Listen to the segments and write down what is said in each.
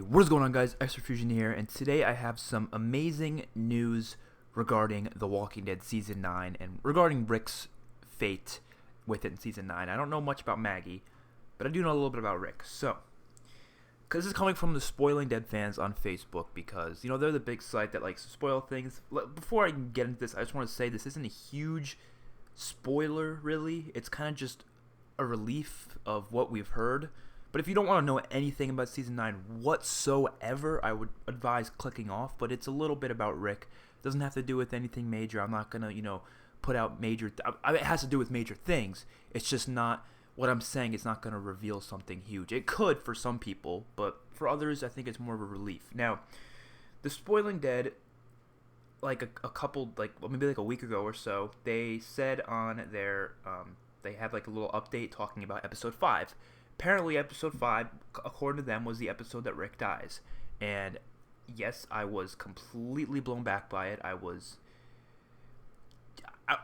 What is going on, guys? XpertFusion here, and today I have some amazing news regarding The Walking Dead Season 9 and regarding Rick's fate within Season 9. I don't know much about Maggie, but I do know a little bit about Rick. So, because this is coming from the Spoiling Dead fans on Facebook, because, you know, they're the big site that likes to spoil things. Before I can get into this, I just want to say this isn't a huge spoiler, really. It's kind of just a relief of what we've heard. But if you don't want to know anything about Season 9 whatsoever, I would advise clicking off. But it's a little bit about Rick. It doesn't have to do with anything major. I'm not going to, put out major... it has to do with major things. It's just not... What I'm saying is not going to reveal something huge. It could for some people, but for others, I think it's more of a relief. Now, the Spoiling Dead, like a couple... maybe like a week ago or so, they said on their... they had like a little update talking about Episode 5. Apparently, Episode 5, according to them, was the episode that Rick dies. And yes, I was completely blown back by it. I was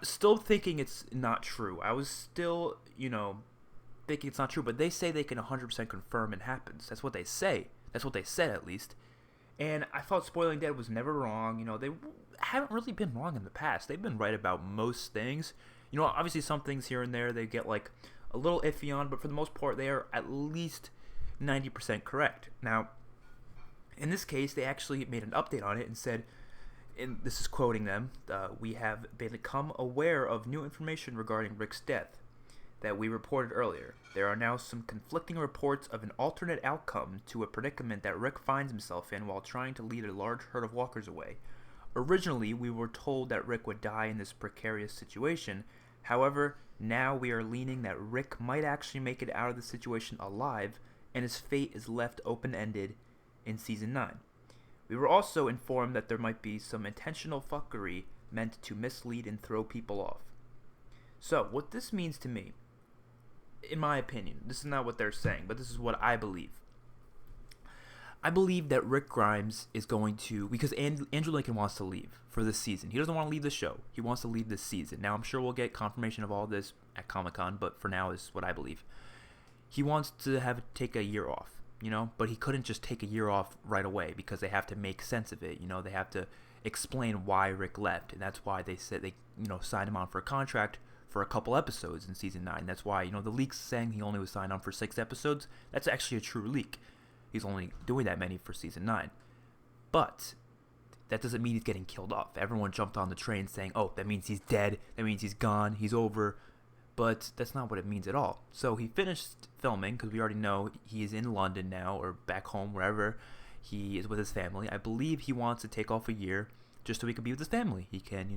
still thinking it's not true. I was still, thinking it's not true. But they say they can 100% confirm it happens. That's what they say. That's what they said, at least. And I thought Spoiling Dead was never wrong. They haven't really been wrong in the past. They've been right about most things. Obviously some things here and there they get like a little iffy on, but for the most part they are at least 90% correct. Now, in this case, they actually made an update on it and said, and this is quoting them, we have become aware of new information regarding Rick's death that we reported earlier. There are now some conflicting reports of an alternate outcome to a predicament that Rick finds himself in while trying to lead a large herd of walkers away. Originally, we were told that Rick would die in this precarious situation. However, now we are leaning that Rick might actually make it out of the situation alive, and his fate is left open-ended in Season 9. We were also informed that there might be some intentional fuckery meant to mislead and throw people off. So, what this means to me, in my opinion, this is not what they're saying, but this is what I believe. I believe that Rick Grimes is going to, because Andrew Lincoln wants to leave for this season. He doesn't want to leave the show. He wants to leave this season. Now, I'm sure we'll get confirmation of all this at Comic-Con, but for now, this is what I believe. He wants to take a year off, but he couldn't just take a year off right away because they have to make sense of it. They have to explain why Rick left, and that's why they said they, signed him on for a contract for a couple episodes in Season 9. That's why, the leak's saying he only was signed on for 6 episodes. That's actually a true leak. He's only doing that many for Season 9. But that doesn't mean he's getting killed off. Everyone jumped on the train saying, oh, that means he's dead. That means he's gone. He's over. But that's not what it means at all. So he finished filming because we already know he is in London now or back home, wherever he is with his family. I believe he wants to take off a year just so he can be with his family. He can,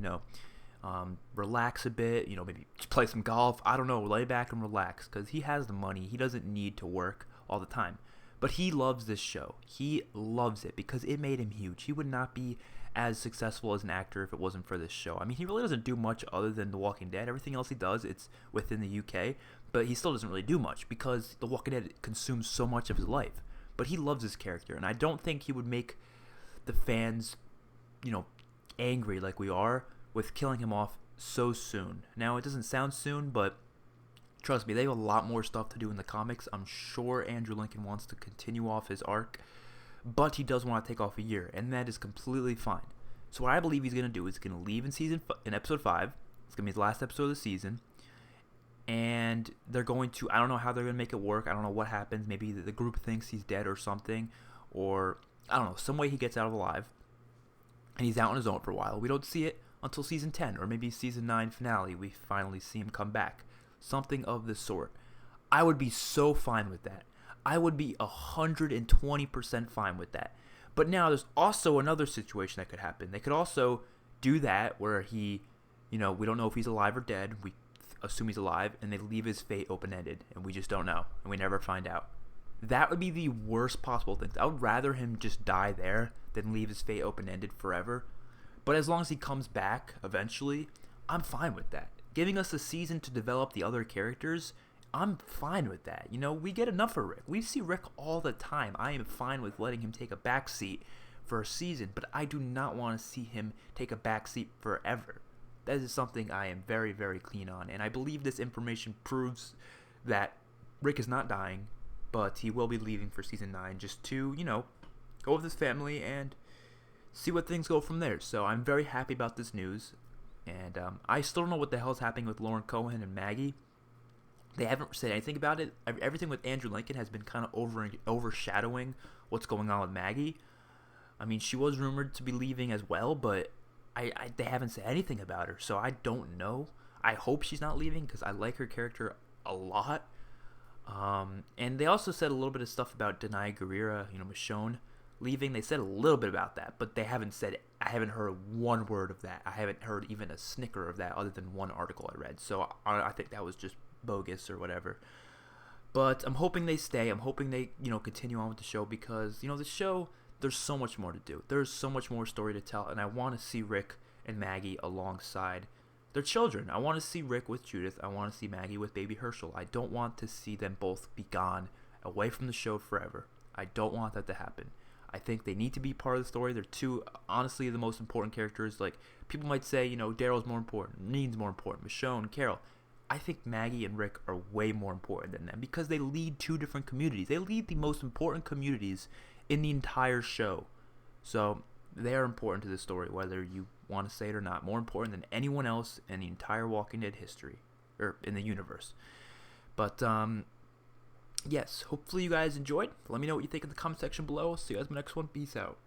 relax a bit, maybe play some golf. I don't know, lay back and relax because he has the money. He doesn't need to work all the time. But he loves this show. He loves it because it made him huge. He would not be as successful as an actor if it wasn't for this show. I mean, he really doesn't do much other than The Walking Dead. Everything else he does, it's within the UK. But he still doesn't really do much because The Walking Dead consumes so much of his life. But he loves his character. And I don't think he would make the fans, angry like we are with killing him off so soon. Now, it doesn't sound soon, but trust me, they have a lot more stuff to do in the comics. I'm sure Andrew Lincoln wants to continue off his arc, but he does want to take off a year, and that is completely fine. So what I believe he's going to do is he's going to leave in Episode 5. It's going to be his last episode of the season, and they're going to, I don't know how they're going to make it work. I don't know what happens. Maybe the group thinks he's dead or something, or I don't know, some way he gets out alive, and he's out on his own for a while. We don't see it until Season 10, or maybe Season 9 finale. We finally see him come back. Something of the sort. I would be so fine with that. I would be 120% fine with that. But now there's also another situation that could happen. They could also do that where he, we don't know if he's alive or dead. We assume he's alive, and they leave his fate open-ended, and we just don't know, and we never find out. That would be the worst possible thing. I would rather him just die there than leave his fate open-ended forever. But as long as he comes back eventually, I'm fine with that. Giving us a season to develop the other characters, I'm fine with that. We get enough of Rick. We see Rick all the time. I am fine with letting him take a backseat for a season, but I do not want to see him take a backseat forever. That is something I am very, very clean on, and I believe this information proves that Rick is not dying, but he will be leaving for Season 9 just to, go with his family and see what things go from there. So I'm very happy about this news, and I still don't know what the hell is happening with Lauren Cohan and Maggie. They haven't said anything about it. Everything with Andrew Lincoln has been kind of overshadowing what's going on with Maggie. I mean, she was rumored to be leaving as well, but they haven't said anything about her, so I don't know. I hope she's not leaving because I like her character a lot. And they also said a little bit of stuff about Denai Guerrera, Michonne leaving. They said a little bit about that, but they haven't said. I haven't heard one word of that. I haven't heard even a snicker of that other than one article I read. So I think that was just bogus or whatever. But I'm hoping they stay. I'm hoping they continue on with the show because the show, there's so much more to do. There's so much more story to tell, and I want to see Rick and Maggie alongside their children. I want to see Rick with Judith. I want to see Maggie with baby Herschel. I don't want to see them both be gone away from the show forever. I don't want that to happen. I think they need to be part of the story. They're two, honestly, the most important characters. Like, people might say, Daryl's more important, Neen's more important, Michonne, Carol. I think Maggie and Rick are way more important than them because they lead two different communities. They lead the most important communities in the entire show. So they are important to the story, whether you want to say it or not. More important than anyone else in the entire Walking Dead history, or in the universe. But, yes, hopefully you guys enjoyed. Let me know what you think in the comment section below. See you guys in the next one. Peace out.